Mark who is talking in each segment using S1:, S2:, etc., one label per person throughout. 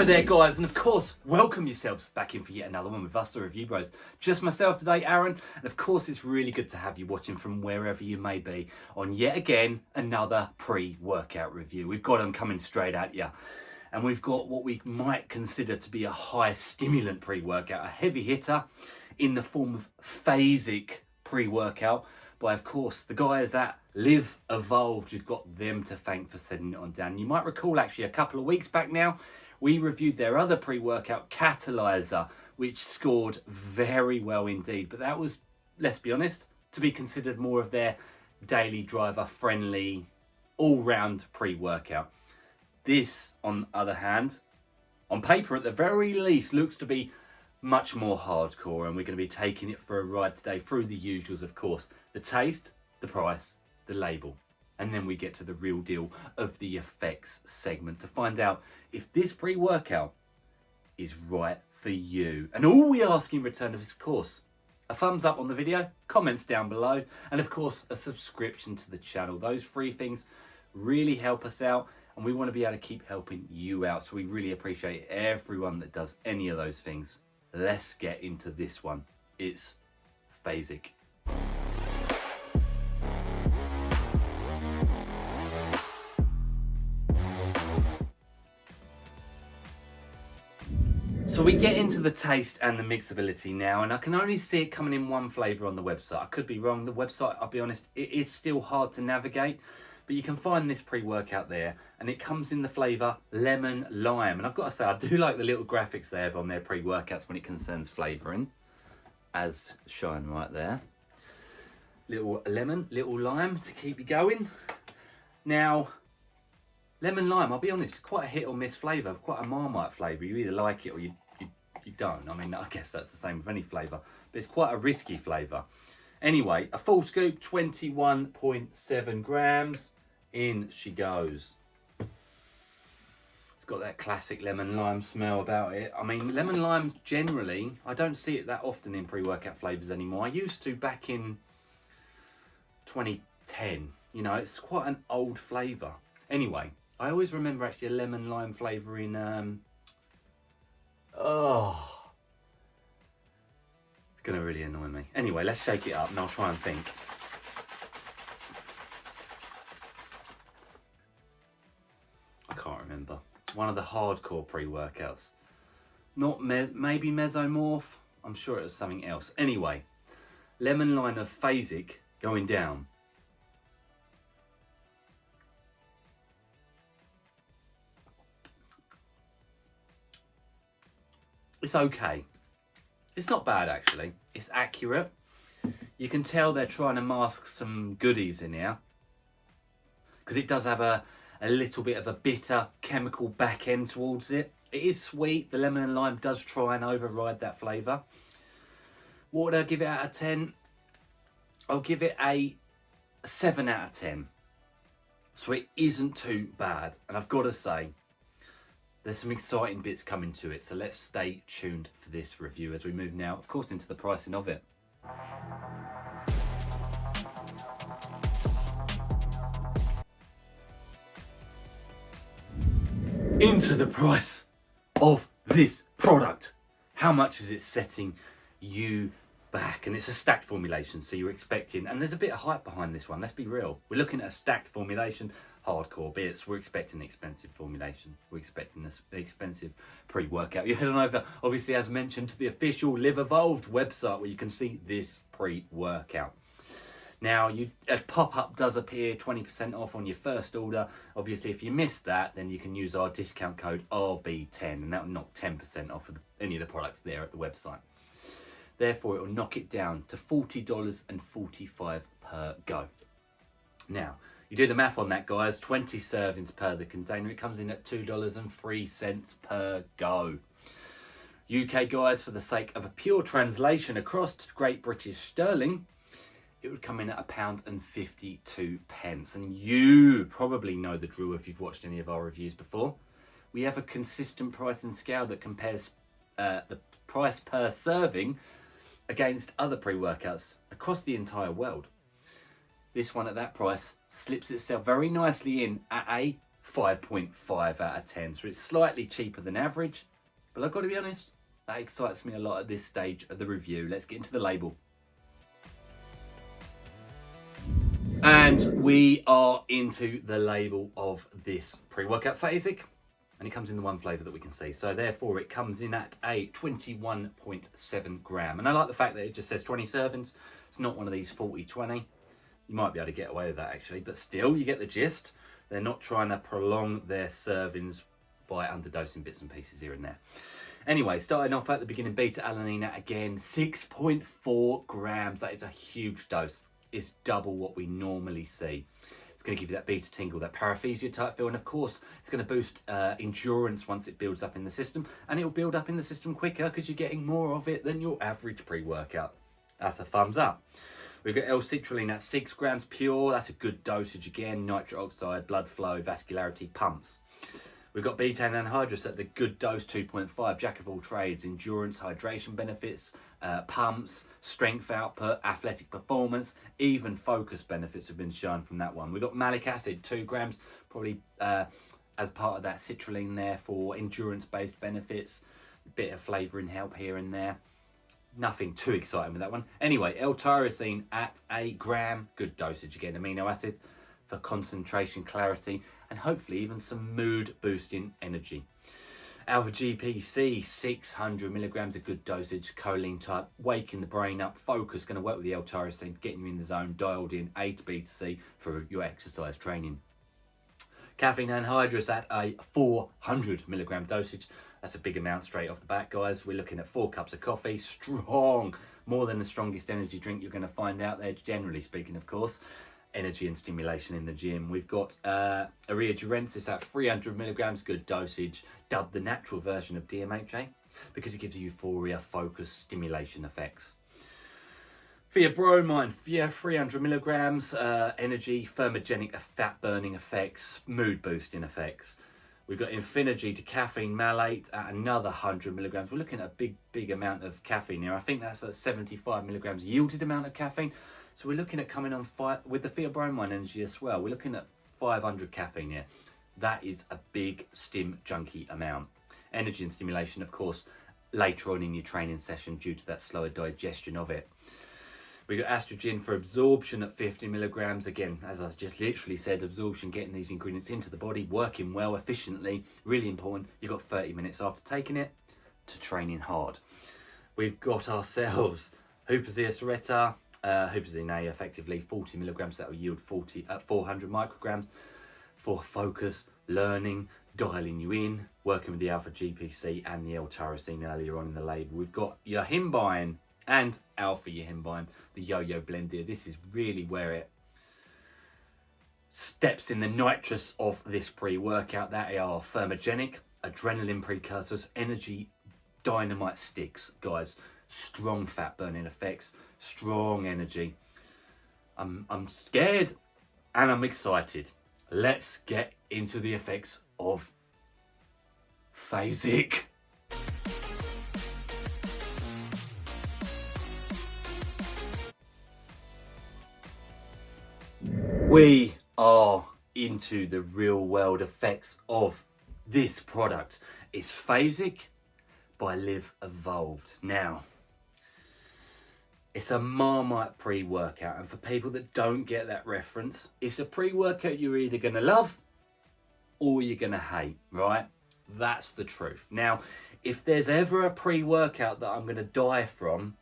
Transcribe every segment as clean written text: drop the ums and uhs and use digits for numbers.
S1: Hello there guys, and of course welcome yourselves back in for yet another one with us, the Review Bros. Just myself today, Aaron, and of course it's really good to have you watching from wherever you may be on yet again another pre-workout review. We've got them coming straight at you, and we've got what we might consider to be a high stimulant pre-workout, a heavy hitter in the form of PHASIC pre-workout by, of course, the guys at Live Evolved. We've got them to thank for sending it on down. You might recall actually a couple of weeks back now, we reviewed their other pre-workout, Catalyzer, which scored very well indeed. But that was, let's be honest, to be considered more of their daily driver friendly, all-round pre-workout. This, on the other hand, on paper at the very least, looks to be much more hardcore, and we're going to be taking it for a ride today through the usuals, of course. The taste, the price, the label. And then we get to the real deal of the effects segment to find out if this pre-workout is right for you. And all we ask in return is, of course, a thumbs up on the video, comments down below, and of course, a subscription to the channel. Those three things really help us out, and we want to be able to keep helping you out. So we really appreciate everyone that does any of those things. Let's get into this one. It's PHASIC. So we get into the taste and the mixability now, and I can only see it coming in one flavour on the website. I could be wrong. The website, I'll be honest, it is still hard to navigate, but you can find this pre-workout there, and it comes in the flavour lemon lime. And I've got to say, I do like the little graphics they have on their pre-workouts when it concerns flavouring, as shown right there. Little lemon, little lime to keep you going. Now, lemon lime, I'll be honest, it's quite a hit or miss flavour, quite a Marmite flavour. You either like it or you don't. I mean, I guess that's the same with any flavour, but it's quite a risky flavour. Anyway, a full scoop, 21.7 grams. In she goes. It's got that classic lemon lime smell about it. I mean, lemon lime generally, I don't see it that often in pre-workout flavours anymore. I used to back in 2010. You know, it's quite an old flavour. Anyway, I always remember actually a lemon lime flavour in, it's going to really annoy me. Anyway, let's shake it up and I'll try and think. I can't remember. One of the hardcore pre-workouts. Not maybe Mesomorph. I'm sure it was something else. Anyway, lemon lime of PHASIC going down. It's okay. It's not bad actually. It's accurate. You can tell they're trying to mask some goodies in here, because it does have a little bit of a bitter chemical back end towards it. It is sweet. The lemon and lime does try and override that flavour. What would I give it out of 10? I'll give it a 7 out of 10. So it isn't too bad. And I've got to say, there's some exciting bits coming to it, so let's stay tuned for this review as we move now, of course, into the pricing of it. Into the price of this product. How much is it setting you back? And it's a stacked formulation, so you're expecting, and there's a bit of hype behind this one, let's be real. We're looking at a stacked formulation, hardcore bits. We're expecting an expensive formulation. We're expecting an expensive pre-workout. You're heading over, obviously, as mentioned, to the official Live Evolved website where you can see this pre-workout. Now, a pop-up does appear, 20% off on your first order. Obviously, if you missed that, then you can use our discount code RB10, and that will knock 10% off of any of the products there at the website. Therefore, it will knock it down to $40.45 per go. Now, you do the math on that, guys. 20 servings per the container. It comes in at $2.03 per go. UK, guys, for the sake of a pure translation across to Great British Sterling, it would come in at £1.52. And you probably know the drill if you've watched any of our reviews before. We have a consistent pricing scale that compares the price per serving against other pre-workouts across the entire world. This one at that price slips itself very nicely in at a 5.5 out of 10. So it's slightly cheaper than average, but I've got to be honest, that excites me a lot at this stage of the review. Let's get into the label. And we are into the label of this pre-workout PHASIC, and it comes in the one flavour that we can see. So therefore it comes in at a 21.7 gram. And I like the fact that it just says 20 servings. It's not one of these 40-20. You might be able to get away with that actually, but still you get the gist. They're not trying to prolong their servings by underdosing bits and pieces here and there. Anyway, starting off at the beginning, beta-alanine at, again, 6.4 grams. That is a huge dose. It's double what we normally see. It's going to give you that beta tingle, that paresthesia type feel, and of course it's going to boost endurance once it builds up in the system, and it will build up in the system quicker because you're getting more of it than your average pre-workout. That's a thumbs up. We've got L-citrulline at 6 grams pure. That's a good dosage again. Nitric oxide, blood flow, vascularity, pumps. We've got betaine anhydrous at the good dose, 2.5, jack of all trades, endurance, hydration benefits, pumps, strength output, athletic performance, even focus benefits have been shown from that one. We've got malic acid, 2 grams, probably as part of that citrulline there for endurance-based benefits, a bit of flavouring help here and there. Nothing too exciting with that one. Anyway, L-tyrosine at 1 gram, good dosage again, amino acid for concentration, clarity, and hopefully even some mood boosting energy. Alpha GPC, 600 milligrams, a good dosage, choline type, waking the brain up, focus, going to work with the L-tyrosine, getting you in the zone, dialed in, A to B to C for your exercise training. Caffeine anhydrous at a 400 milligram dosage. That's a big amount straight off the bat, guys. We're looking at 4 cups of coffee, strong, more than the strongest energy drink you're going to find out there, generally speaking, of course. Energy and stimulation in the gym. We've got Urea durensis at 300 milligrams, good dosage, dubbed the natural version of DMHA because it gives you euphoria, focus, stimulation effects. Theobromine, 300 milligrams, energy, thermogenic, fat burning effects, mood boosting effects. We've got Infinergy to caffeine malate at another 100 milligrams. We're looking at a big amount of caffeine here. I think that's a 75 milligrams yielded amount of caffeine. So we're looking at coming on with the theobromine energy as well. We're looking at 500 caffeine here. That is a big stim junkie amount. Energy and stimulation, of course, later on in your training session due to that slower digestion of it. We got estrogen for absorption at 50 milligrams. Again, as I just literally said, absorption, getting these ingredients into the body, working well, efficiently, really important. You've got 30 minutes after taking it to training hard. We've got ourselves Huperzine Serrata, Huperzine A, effectively 40 milligrams. That will yield 400 micrograms for focus, learning, dialing you in, working with the alpha GPC and the L-tyrosine earlier on in the label. We've got yohimbine and alpha yohimbine, the yo-yo blend here. This is really where it steps in the nitrous of this pre-workout. That are thermogenic, adrenaline precursors, energy, dynamite sticks, guys. Strong fat burning effects, strong energy. I'm scared and I'm excited. Let's get into the effects of PHASIC. We are into the real world effects of this product. It's PHASIC by Live Evolved. Now, it's a Marmite pre-workout, and for people that don't get that reference, it's a pre-workout you're either going to love or you're going to hate, right? That's the truth. Now, if there's ever a pre-workout that I'm going to die from,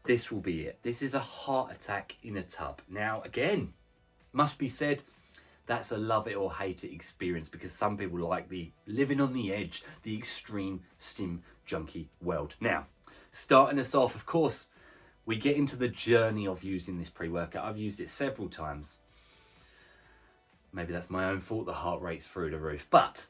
S1: this will be it. This is a heart attack in a tub. Now, again, must be said, that's a love it or hate it experience because some people like the living on the edge, the extreme stim junkie world. Now, starting us off, of course, we get into the journey of using this pre-workout. I've used it several times. Maybe that's my own fault, the heart rate's through the roof. But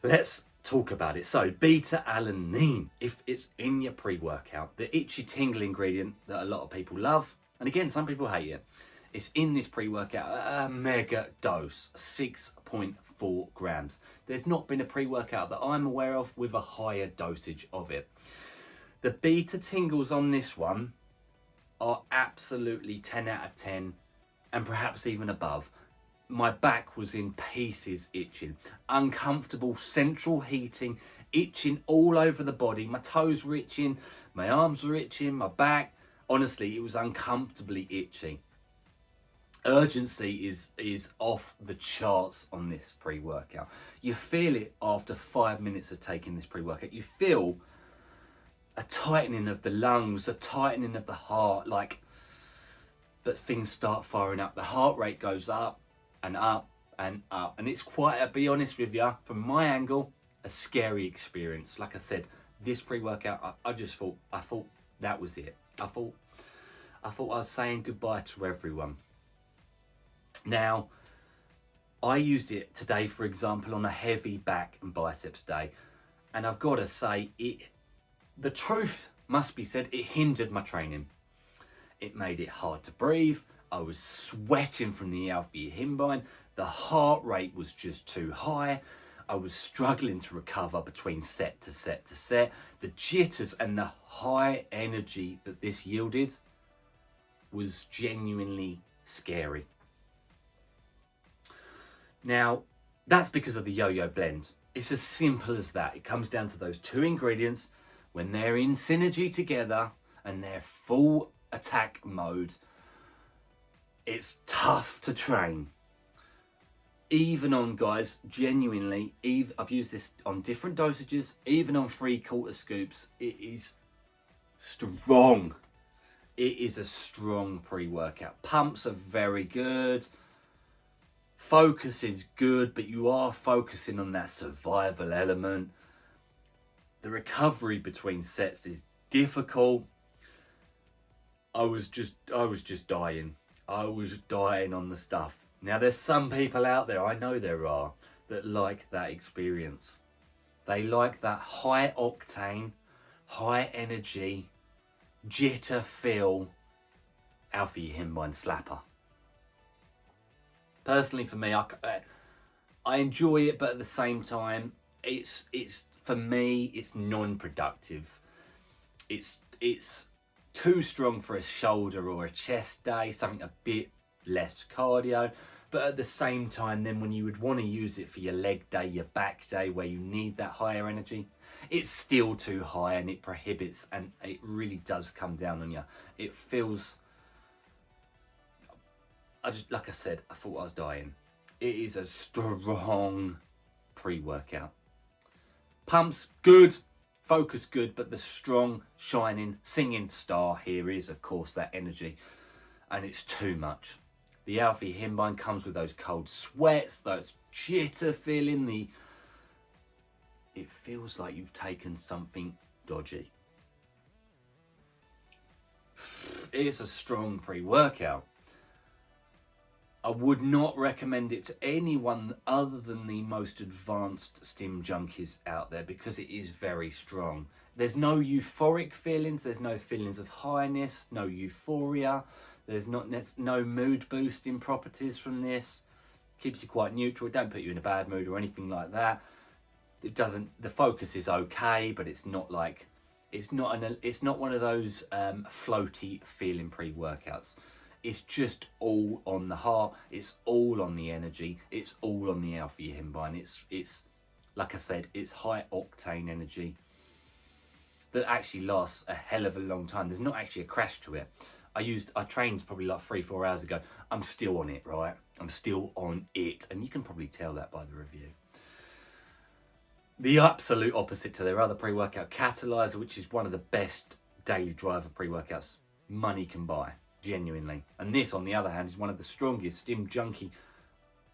S1: let's talk about it. So, beta-alanine, if it's in your pre-workout, the itchy tingle ingredient that a lot of people love, and again, some people hate it, it's in this pre-workout, a mega dose, 6.4 grams. There's not been a pre-workout that I'm aware of with a higher dosage of it. The beta tingles on this one are absolutely 10 out of 10 and perhaps even above. my back was in pieces itching. Uncomfortable central heating, itching all over the body. My toes were itching, my arms were itching, my back. Honestly, it was uncomfortably itchy. Urgency is off the charts on this pre-workout. You feel it after 5 minutes of taking this pre-workout. You feel a tightening of the lungs, a tightening of the heart, but things start firing up. The heart rate goes up and up and up. And it's quite, I'll be honest with you, from my angle, a scary experience. Like I said, this pre-workout, I thought that was it. I thought I was saying goodbye to everyone. Now, I used it today, for example, on a heavy back and biceps day. And I've got to say, the truth must be said, it hindered my training. It made it hard to breathe. I was sweating from the L4-Himbine. The heart rate was just too high. I was struggling to recover between set to set to set. The jitters and the high energy that this yielded was genuinely scary. Now, that's because of the yo-yo blend. It's as simple as that. It comes down to those two ingredients. When they're in synergy together and they're full attack mode, it's tough to train. Even on, guys, genuinely, I've used this on different dosages, even on 3/4 scoops, it is strong. It is a strong pre-workout. Pumps are very good. Focus is good, but you are focusing on that survival element. The recovery between sets is difficult. I was just dying. I was dying on the stuff. Now, there's some people out there, I know there are, that like that experience. They like that high octane, high energy, jitter feel L4-Himbine slapper. Personally, for me, I enjoy it, but at the same time, it's for me, it's non-productive. It's too strong for a shoulder or a chest day, something a bit less cardio. But at the same time, then when you would want to use it for your leg day, your back day, where you need that higher energy, it's still too high and it prohibits, and it really does come down on you. It feels, like I said, I thought I was dying. It is a strong pre-workout. Pumps, good. Focus, good. But the strong, shining, singing star here is, of course, that energy. And it's too much. The L4-Himbine comes with those cold sweats, those jitter feeling. It feels like you've taken something dodgy. It's a strong pre-workout. I would not recommend it to anyone other than the most advanced stim junkies out there, because it is very strong. There's no euphoric feelings. There's no feelings of highness, no euphoria. There's no mood boosting properties from this. Keeps you quite neutral. It don't put you in a bad mood or anything like that. It doesn't. The focus is okay, but it's not like it's not one of those floaty feeling pre-workouts. It's just all on the heart. It's all on the energy. It's all on the L4-Himbine. It's like I said, it's high octane energy that actually lasts a hell of a long time. There's not actually a crash to it. I trained probably like 3-4 hours ago. I'm still on it, right? I'm still on it. And you can probably tell that by the review. The absolute opposite to their other pre-workout, Catalyzer, which is one of the best daily driver pre-workouts money can buy, genuinely. And this, on the other hand, is one of the strongest stim junkie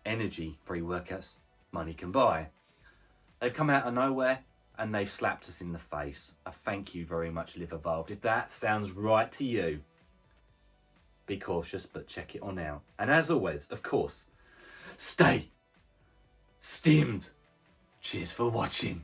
S1: energy pre-workouts money can buy. They've come out of nowhere and they've slapped us in the face. I thank you very much, Live Evolved. If that sounds right to you, be cautious, but check it on out. And as always, of course, stay stimmed. Cheers for watching.